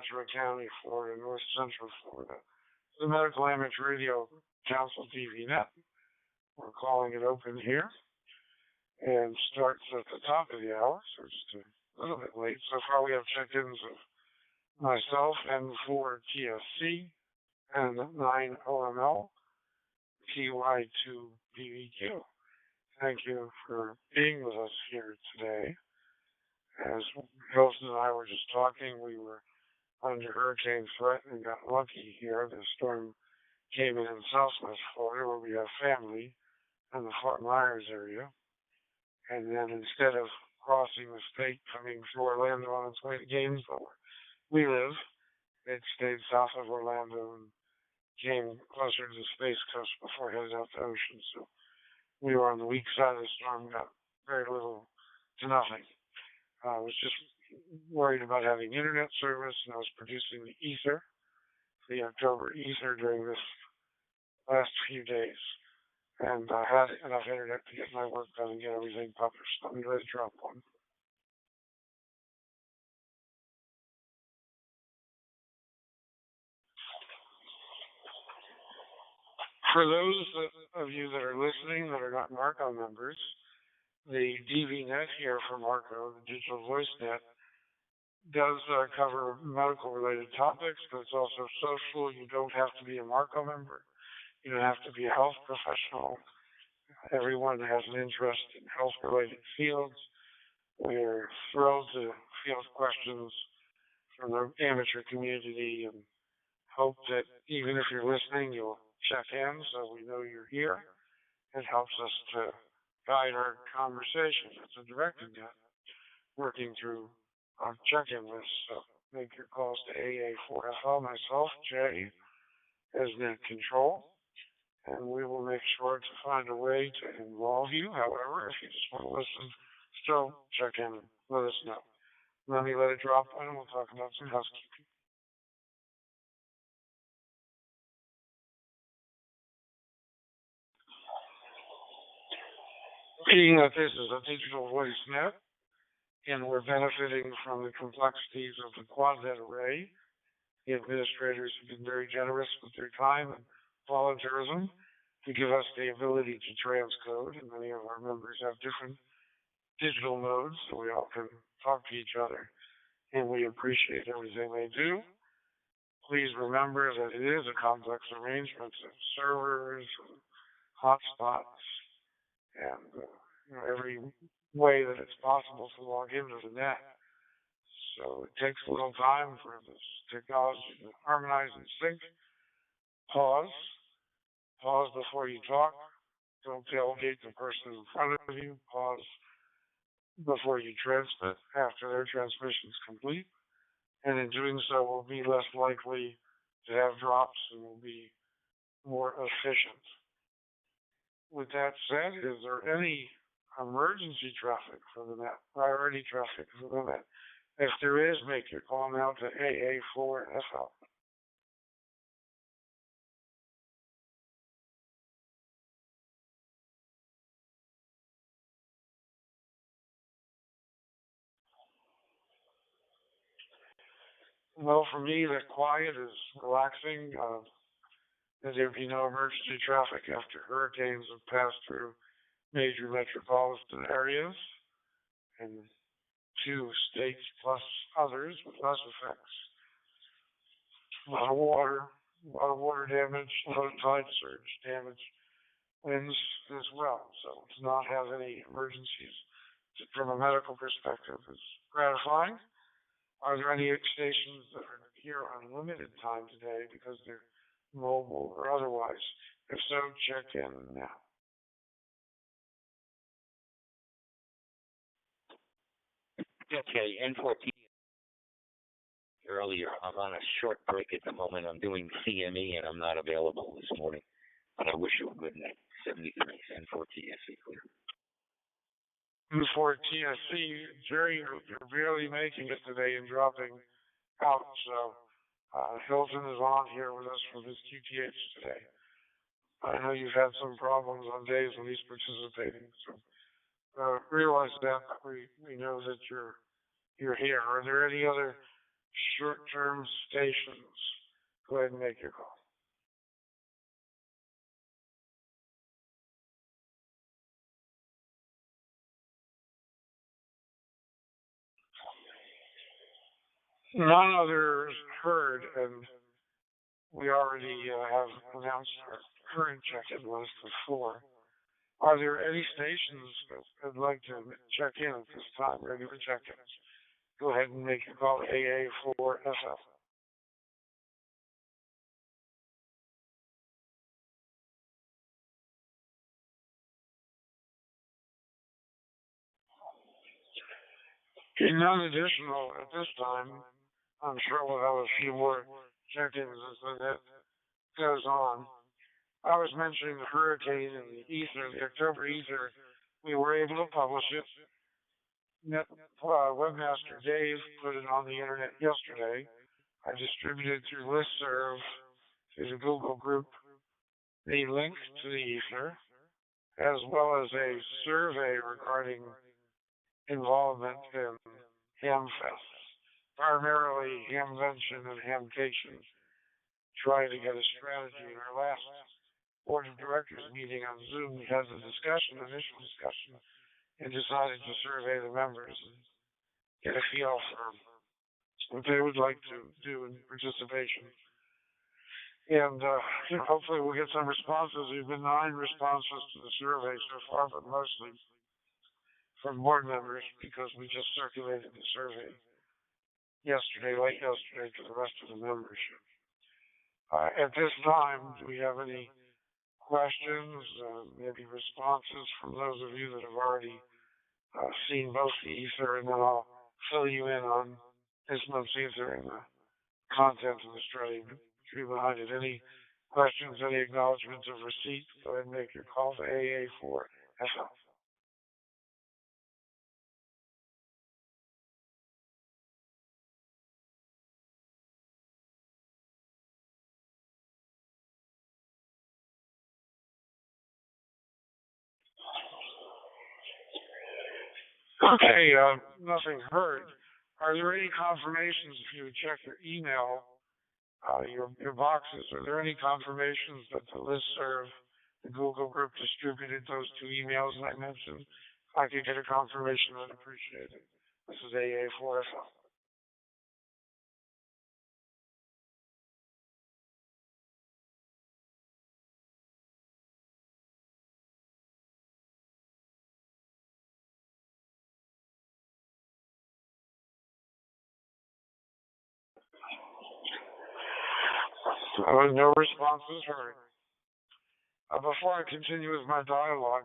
Ventura County, Florida, North Central Florida. The Medical Amateur Radio Council DVNet. We're calling it open here and starts at the top of the hour, so just a little bit late. So far we have check-ins of myself, N4TSC, and 9OML, TY2BVQ. Thank you for being with us here today. As Hilton and I were just talking, we were under hurricane threat and got lucky here. The storm came in southwest Florida, where we have family in the Fort Myers area. And then instead of crossing the state, coming through Orlando on its way to Gainesville, where we live, it stayed south of Orlando and came closer to the Space Coast before headed out to ocean. So we were on the weak side of the storm, got very little to nothing. I was just worried about having internet service, and I was producing the ether, the October ether, during this last few days. And I had enough internet to get my work done and get everything published. Let me drop one. For those of you that are listening that are not Marco members, the DVNet here for Marco, the Digital Voice Net, does cover medical-related topics, but it's also social. You don't have to be a Marco member. You don't have to be a health professional. Everyone has an interest in health-related fields. We're thrilled to field questions from the amateur community and hope that even if you're listening, you'll check in so we know you're here. It helps us to guide our conversation. It's a directed net, working through our check-in list. So make your calls to AA4FL, myself, Jay, as net control, and we will make sure to find a way to involve you. However, if you just want to listen, still check in and let us know. Let me let it drop, and we'll talk about some housekeeping. Being that this is a digital voice net, and we're benefiting from the complexities of the quad-net array, the administrators have been very generous with their time and volunteerism to give us the ability to transcode, and many of our members have different digital modes, so we all can talk to each other, and we appreciate everything they do. Please remember that it is a complex arrangement of servers, and hotspots, and every way that it's possible to log into the net. So it takes a little time for this technology to harmonize and sync. Pause. Pause before you talk. Don't tailgate the person in front of you. Pause before you transmit after their transmission is complete. And in doing so, we'll be less likely to have drops and will be more efficient. With that said, is there any emergency traffic for the net, priority traffic for the net? If there is, make your call now to AA4FL. Well, for me, the quiet is relaxing. There'd be no emergency traffic after hurricanes have passed through major metropolitan areas and 2 states plus others with less effects. A lot of water damage, low tide surge damage, winds as well. So to not have any emergencies from a medical perspective is gratifying. Are there any stations that are here on limited time today because they're mobile or otherwise? If so, check in now. Okay, N14 earlier. I'm on a short break at the moment. I'm doing CME and I'm not available this morning. But I wish you a good night. 73, N4TSC clear. N4TSC, Jerry, you're barely making it today and dropping out. So Hilton is on here with us from his QTH today. I know you've had some problems on days when he's participating. So realize that we know that you're here. Are there any other short-term stations. Go ahead and make your call. None others heard, and we already have announced our current check-in list of four. Are there any stations that would like to check in at this time, regular check-ins? Go ahead and make your call to AA4SF. Okay, none additional at this time. I'm sure we'll have a few more check-ins as the net goes on. I was mentioning the hurricane and the ether, the October ether. We were able to publish it. Webmaster Dave put it on the internet yesterday. I distributed through listserv through the Google group the link to the ether, as well as a survey regarding involvement in Hamfest, primarily Hamvention and Hamcation, trying to get a strategy. In our last board of directors meeting on Zoom, we had a discussion, initial discussion, and decided to survey the members and get a feel for what they would like to do in participation. And hopefully we'll get some responses. There's been 9 responses to the survey so far, but mostly from board members because we just circulated the survey late yesterday, to the rest of the membership. At this time, do we have any questions, maybe responses from those of you that have already seen both the ether, and then I'll fill you in on this month's ether and the content of the strategy behind it. Any questions, any acknowledgments of receipt? Go ahead and make your call to AA4FL. Okay, nothing heard. Are there any confirmations if you check your email, your boxes? Are there any confirmations that the listserv, the Google group distributed those 2 emails that I mentioned? If I could get a confirmation, I'd appreciate it. This is AA4FL. No responses heard. Before I continue with my dialogue,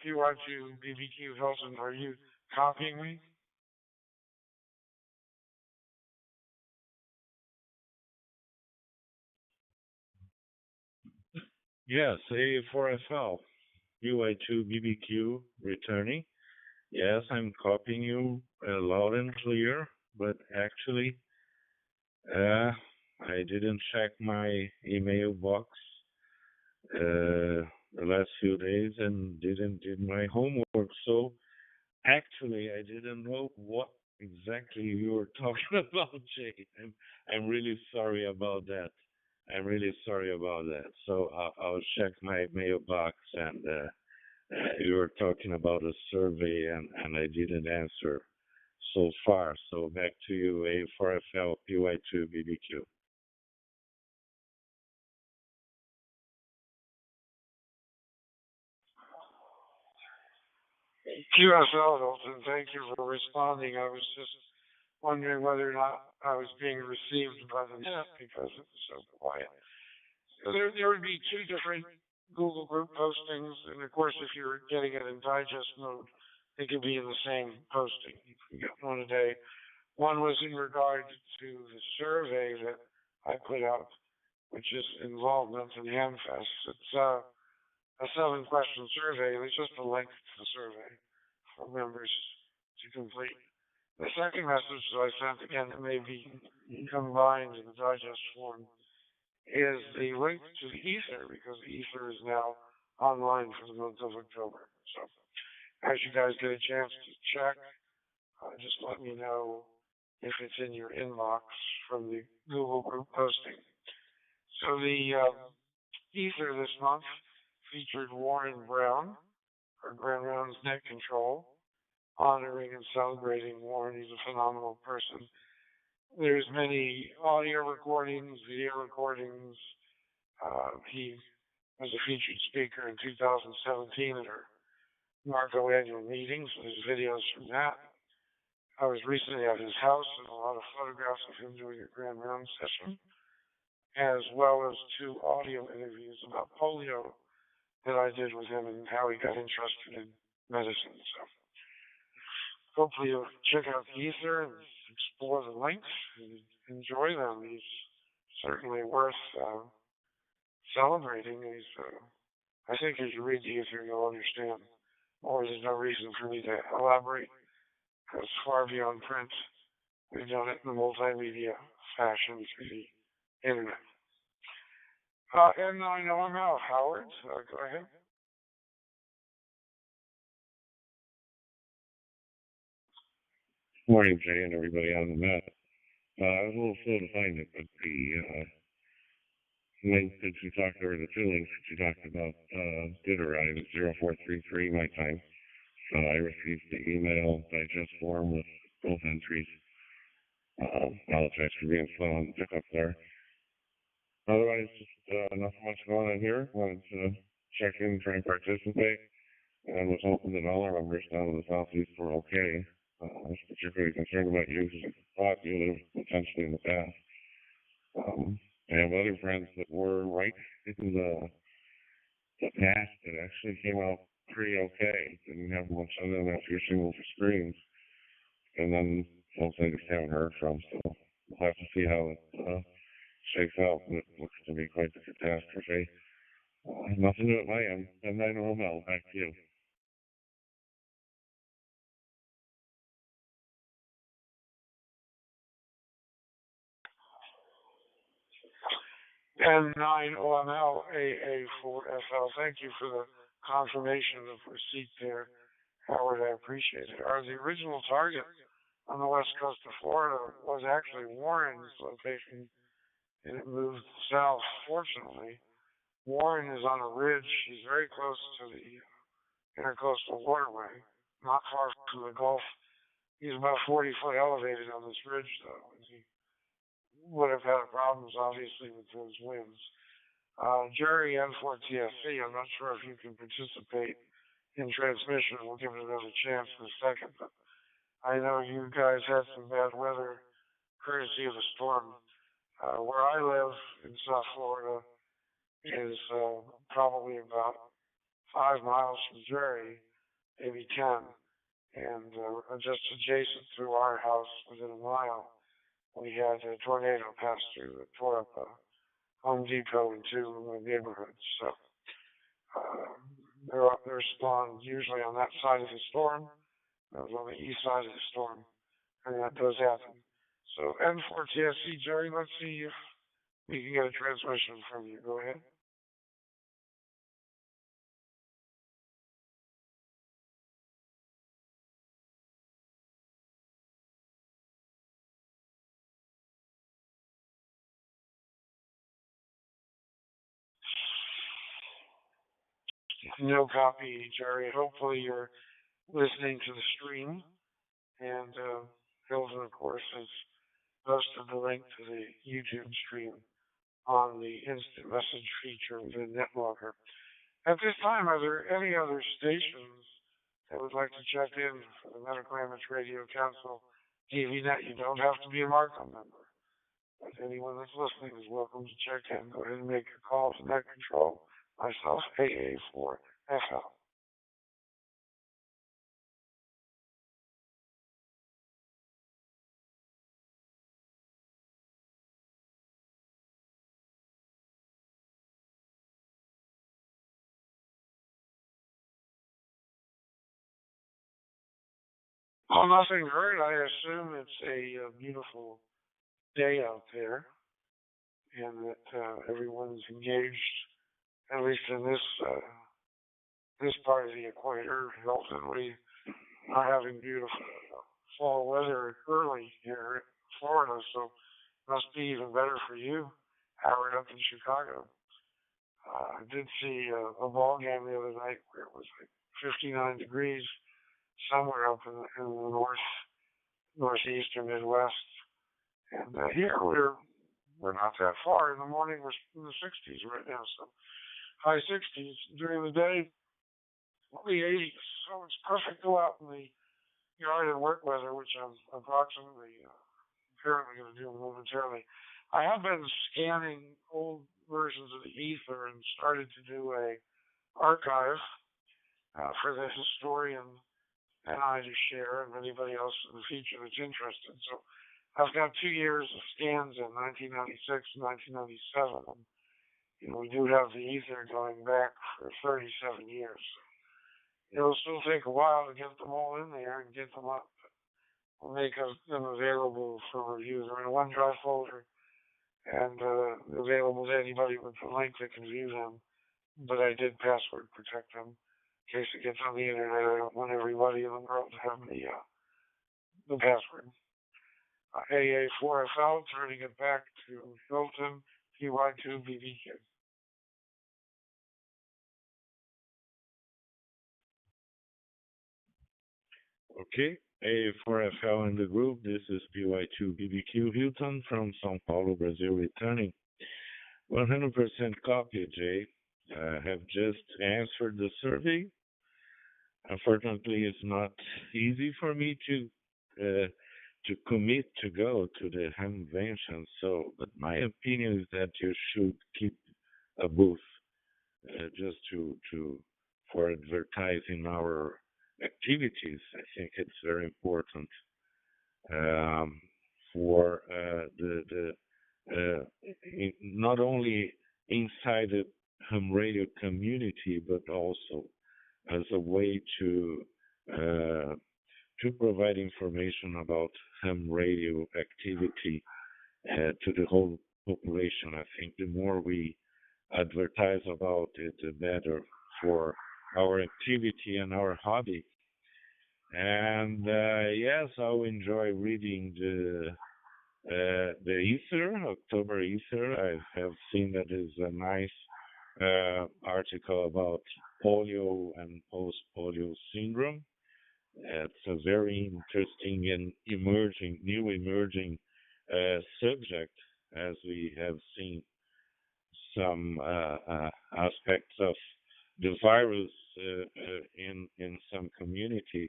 PY2 BBQ Hilton, are you copying me? Yes, A4FL, UI2 BBQ returning. Yes, I'm copying you loud and clear, but actually, I didn't check my email box the last few days and didn't do my homework. So actually, I didn't know what exactly you were talking about, Jay. I'm really sorry about that. I'm really sorry about that. So I'll check my mailbox, and you were talking about a survey, and I didn't answer so far. So back to you, A4FL PY2 BBQ. QSL Hilton, thank you for responding. I was just wondering whether or not I was being received by the net because it was so quiet. There would be 2 different Google group postings, and of course, if you're getting it in digest mode, it could be in the same posting. You can get one a day. One was in regard to the survey that I put out, which is involvement in Hamfest. It's a 7-question survey. There's just a link to the survey for members to complete. The second message that I sent, again, it may be combined in the digest form, is the link to the ether, because the ether is now online for the month of October. So as you guys get a chance to check, just let me know if it's in your inbox from the Google group posting. So the Ether this month featured Warren Brown, for Grand Rounds Net Control, honoring and celebrating Warren. He's a phenomenal person. There's many audio recordings, video recordings. He was a featured speaker in 2017 at our Marco annual meetings. There's videos from that. I was recently at his house and a lot of photographs of him doing a Grand Round session, as well as 2 audio interviews about polio that I did with him and how he got interested in medicine. So hopefully you'll check out the Ether and explore the links and enjoy them. He's certainly worth celebrating. I think as you read the Ether, you'll understand. Or there's no reason for me to elaborate, because far beyond print, we've done it in the multimedia fashion through the internet. And I know I'm out. Howard, go ahead. Morning, Jay, and everybody on the net. I was a little slow to find it, but the link that you talked, or the 2 links that you talked about, did arrive at 0433 my time. So I received the email digest form with both entries. Apologize for being slow on the pickup there. Otherwise, just nothing much going on here. Wanted to check in, try and participate, and was hoping that all our members down in the southeast were okay. I was particularly concerned about you because I thought you lived potentially in the past. I have other friends that were right in the past that actually came out pretty okay. Didn't have much of them after single screens. And then folks I just haven't heard from, so we'll have to see how it shakes out. It looks to be quite the catastrophe. Nothing new at my end. And I know Mel, back to you. N9OML AA4FL. Thank you for the confirmation of receipt there, Howard. I appreciate it. The original target on the west coast of Florida was actually Warren's location, and it moved south. Fortunately, Warren is on a ridge. He's very close to the intercoastal waterway, not far from the Gulf. He's about 40 foot elevated on this ridge, though, and he would have had problems, obviously, with those winds. Jerry N4TSC, I'm not sure if you can participate in transmission. We'll give it another chance in a second. But I know you guys had some bad weather courtesy of the storm. Where I live in South Florida is probably about 5 miles from Jerry, maybe 10. And just adjacent to our house, within a mile, we had a tornado pass through that tore up a Home Depot and 2 neighborhoods. So they're spawned usually on that side of the storm. That was on the east side of the storm, and that does happen. So N4TSC, Jerry, let's see if we can get a transmission from you. Go ahead. No copy, Jerry. Hopefully you're listening to the stream. And Hilton, of course, has posted the link to the YouTube stream on the instant message feature within NetLogger. At this time, are there any other stations that would like to check in for the Medical Image Radio Council TVNet? You don't have to be a Markham member. But anyone that's listening is welcome to check in. Go ahead and make your call to Net Control. Myself, AA4FL. Oh, nothing heard. I assume it's a beautiful day out there, and that everyone's engaged, at least in this part of the equator. Hilton, we are having beautiful fall weather early here Florida, so must be even better for you, Howard, up in Chicago. I did see a ball game the other night where it was like 59 degrees somewhere up in the northeast or Midwest. And here we're not that far. In the morning we're in the 60s right now, so high 60s. During the day, only 80s. So it's perfect to go out in the yard and work weather, which I'm approximately apparently going to do momentarily. I have been scanning old versions of the ether and started to do a archive for the historian and I to share, and anybody else in the future that's interested. So I've got 2 years of scans in 1996 and 1997. And, we do have the ether going back for 37 years. It'll still take a while to get them all in there and get them up. We'll make them available for review. They're in a OneDrive folder and available to anybody with the link that can view them. But I did password protect them in case it gets on the internet. I don't want everybody in the world to have the password. AA4FL, turning it back to Hilton, PY2BBQ. Okay, A4FL in the group. This is PY2BBQ Hilton from São Paulo, Brazil, returning. 100% copy, Jay. Have just answered the survey. Unfortunately, it's not easy for me to commit to go to the convention. So, but my opinion is that you should keep a booth just to for advertising our activities. I think it's very important for not only inside the ham radio community, but also as a way to provide information about ham radio activity to the whole population. I think the more we advertise about it, the better for our activity and our hobby. And yes, I'll enjoy reading the Ether, October Ether. I have seen that is a nice article about polio and post-polio syndrome. It's a very interesting and new emerging subject, as we have seen some aspects of the virus in some community.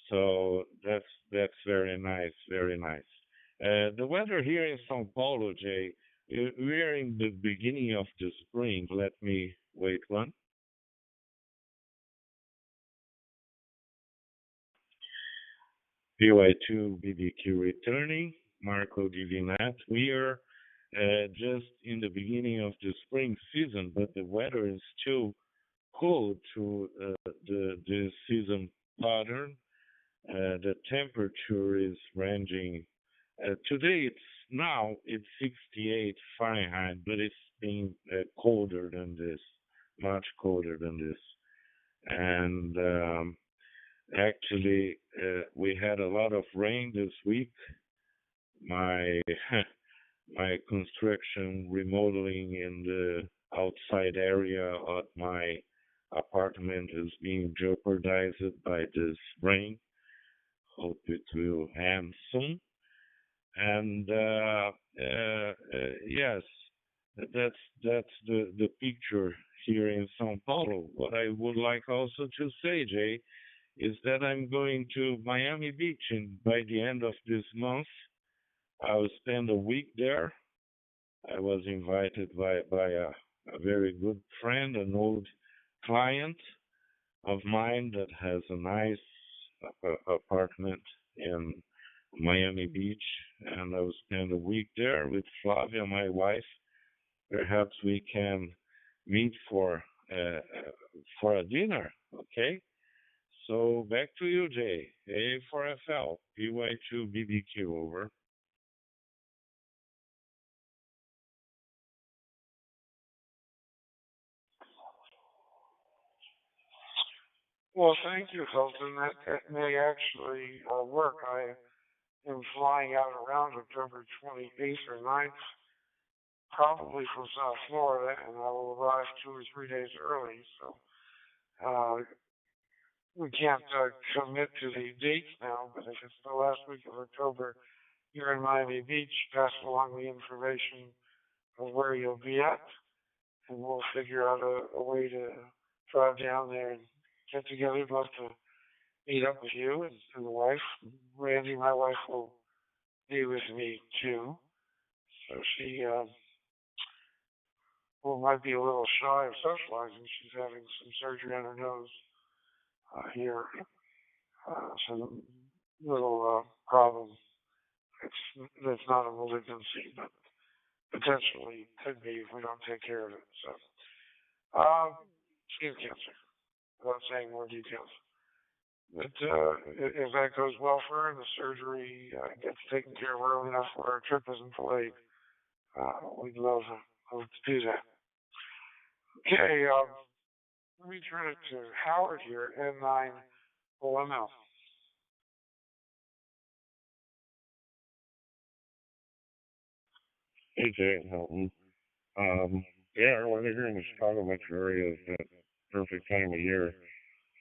So that's very nice, very nice. The weather here in São Paulo, Jay, we're in the beginning of the spring. Let me wait one. PY2 BBQ returning, Marco Divinat. We are just in the beginning of the spring season, but the weather is still cold to the season pattern. The temperature is ranging. Today it's 68 Fahrenheit, but it's been colder than this, much colder than this. And actually, we had a lot of rain this week. My my construction remodeling in the outside area of my apartment is being jeopardized by this rain. Hope it will end soon. And yes, that's the picture here in São Paulo. What I would like also to say, Jay, is that I'm going to Miami Beach by the end of this month. I will spend a week there. I was invited by a very good friend, an old client of mine that has a nice apartment in Miami Beach, and I will spend a week there with Flavia, my wife. Perhaps we can meet for a dinner, okay? So back to you, Jay. A4FL, PY2BBQ, over. Well, thank you, Hilton. That may actually work. am flying out around October 28th or 9th, probably from South Florida, and I will arrive 2 or 3 days early. So we can't commit to the dates now, but if it's the last week of October, you're in Miami Beach, pass along the information of where you'll be at, and we'll figure out a way to drive down there and get together. I'd love to meet up with you and the wife. Randy, my wife, will be with me too. So she well might be a little shy of socializing. She's having some surgery on her nose here. Some little problem. That's not a malignancy, but potentially could be if we don't take care of it. So skin cancer. Without saying more details. But if that goes well for her and the surgery gets taken care of early enough where our trip isn't delayed, we'd love to do that. Okay, let me turn it to Howard here, N9 OML. Hey, Jay, Hilton. Yeah, our weather here in the Chicago metro area is the perfect time of year.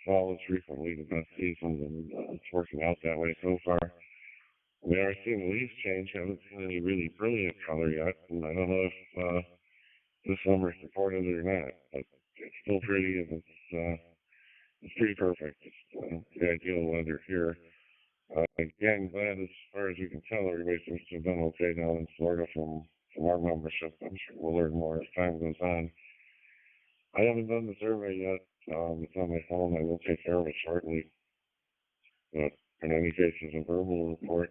Fall is frequently the best season, and it's working out that way so far. We are seeing the leaves change. Haven't seen any really brilliant color yet, and I don't know if this summer supported it or not. But it's still pretty, and it's pretty perfect. It's the ideal weather here. Again, glad as far as we can tell, everybody seems to have done okay down in Florida from our membership. I'm sure we'll learn more as time goes on. I haven't done the survey yet. It's on my phone. I will take care of it shortly. But in any case, as a verbal report,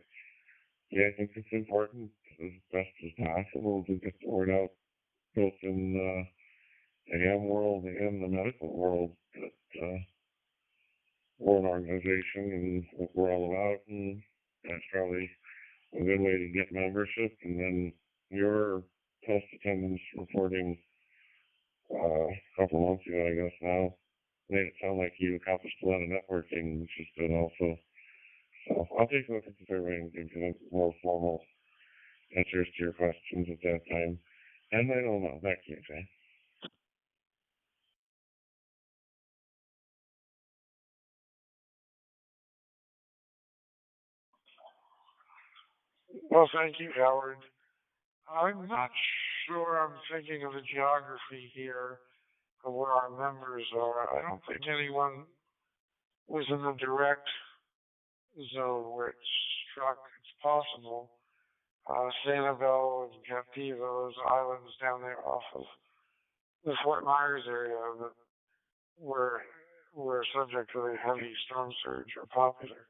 yeah, I think it's important as best as possible to get the word out, both in the ham world and the medical world, that we're an organization and what we're all about, and that's probably a good way to get membership. And then your post attendance reporting a couple months ago, I guess now, made it sound like you accomplished a lot of networking, which is good also. So I'll take a look at the survey and give you more formal answers to your questions at that time. And I don't know. Back to you, Jay. Well, thank you, Howard. I'm not sure I'm thinking of the geography here of where our members are. I don't think anyone was in the direct zone where it struck. It's possible. Sanibel and Captiva, those islands down there off of the Fort Myers area that were subject to the heavy storm surge are popular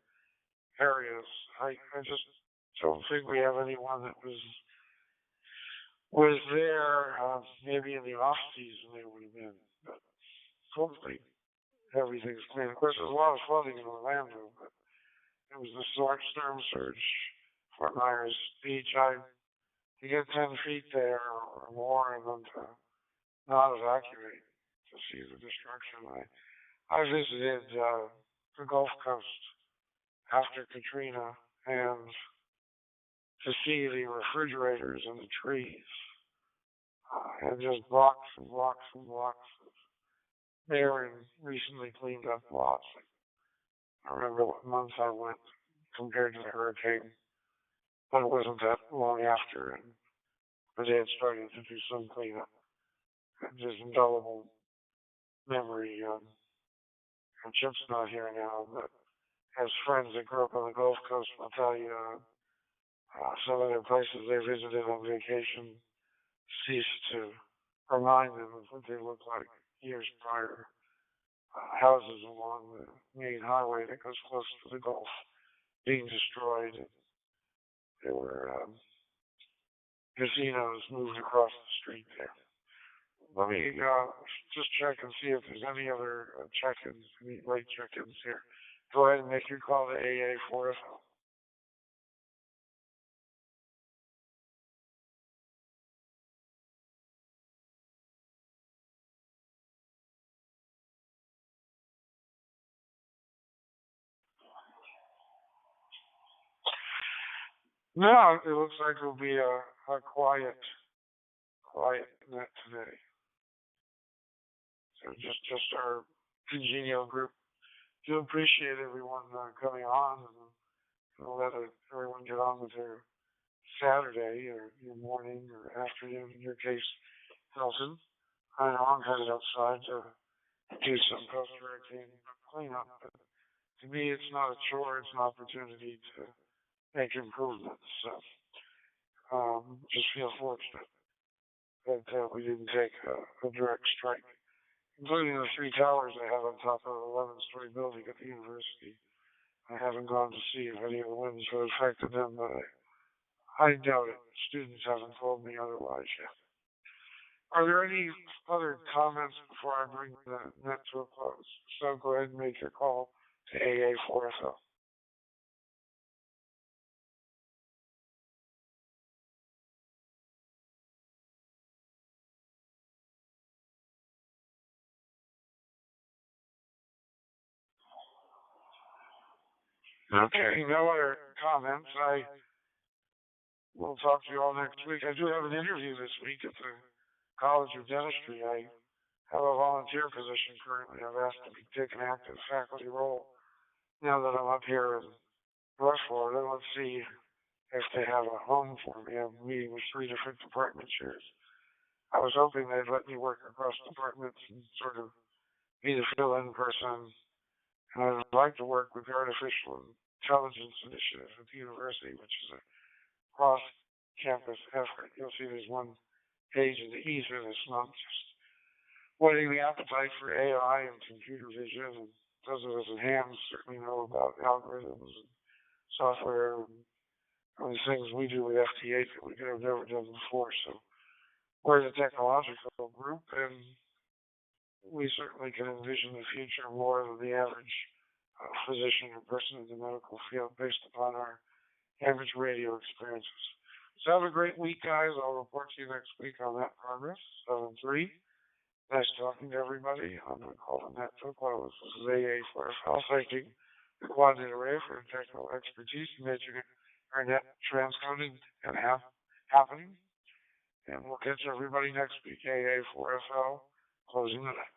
areas. I just don't think we have anyone that was there. Maybe in the off season they would have been, but hopefully everything's clean. Of course, there's a lot of flooding in Orlando, but it was the storm surge. Fort Myers Beach, to get 10 feet there or more and then to not evacuate to see the destruction. I visited the Gulf Coast after Katrina and to see the refrigerators and the trees and just blocks and blocks and blocks of bare and recently cleaned up lots. I remember what month I went compared to the hurricane, but it wasn't that long after, and they had started to do some cleanup. Just indelible memory. Chip's not here now, but has friends that grew up on the Gulf Coast will tell you some of the places they visited on vacation ceased to remind them of what they looked like years prior. Houses along the main highway that goes close to the Gulf being destroyed. There were casinos moved across the street there. Let me just check and see if there's any other check-ins, any late check-ins here. Go ahead and make your call to AA for us. No, it looks like it'll be a quiet net today. So just our congenial group. Do appreciate everyone coming on and let everyone get on with their Saturday or your morning or afternoon in your case, Nelson. I know I'm headed outside to do some post-hurricane cleanup, but to me it's not a chore, it's an opportunity to make improvements. So just feel fortunate that we didn't take a direct strike, including the three towers I have on top of an 11-story building at the university. I haven't gone to see if any of the winds have affected them, but I doubt it. Students haven't told me otherwise yet. Are there any other comments before I bring the net to a close? So go ahead and make your call to AA4FL. Okay, no other comments. I will talk to you all next week. I do have an interview this week at the College of Dentistry. I have a volunteer position currently. I've asked to take an active faculty role now that I'm up here in West Florida. Let's see if they have a home for me. I'm meeting with three different department chairs. I was hoping they'd let me work across departments and sort of be the fill-in person. And I'd like to work with the Artificial Intelligence Initiative at the university, which is a cross-campus effort. You'll see there's one page in the ether that's not just whetting the appetite for AI and computer vision. And those of us in hands certainly know about algorithms and software and all these things we do with FT8 that we could have never done before. So we're the technological group, and we certainly can envision the future more than the average physician or person in the medical field based upon our average radio experiences. So have a great week, guys. I'll report to you next week on that progress. 7-3. Nice talking to everybody. I'm going to call the net to a close. This is AA for FL, thanking the Quad Array for technical expertise in making our net transcoding and happening. And we'll catch everybody next week. AA for FL, closing the net.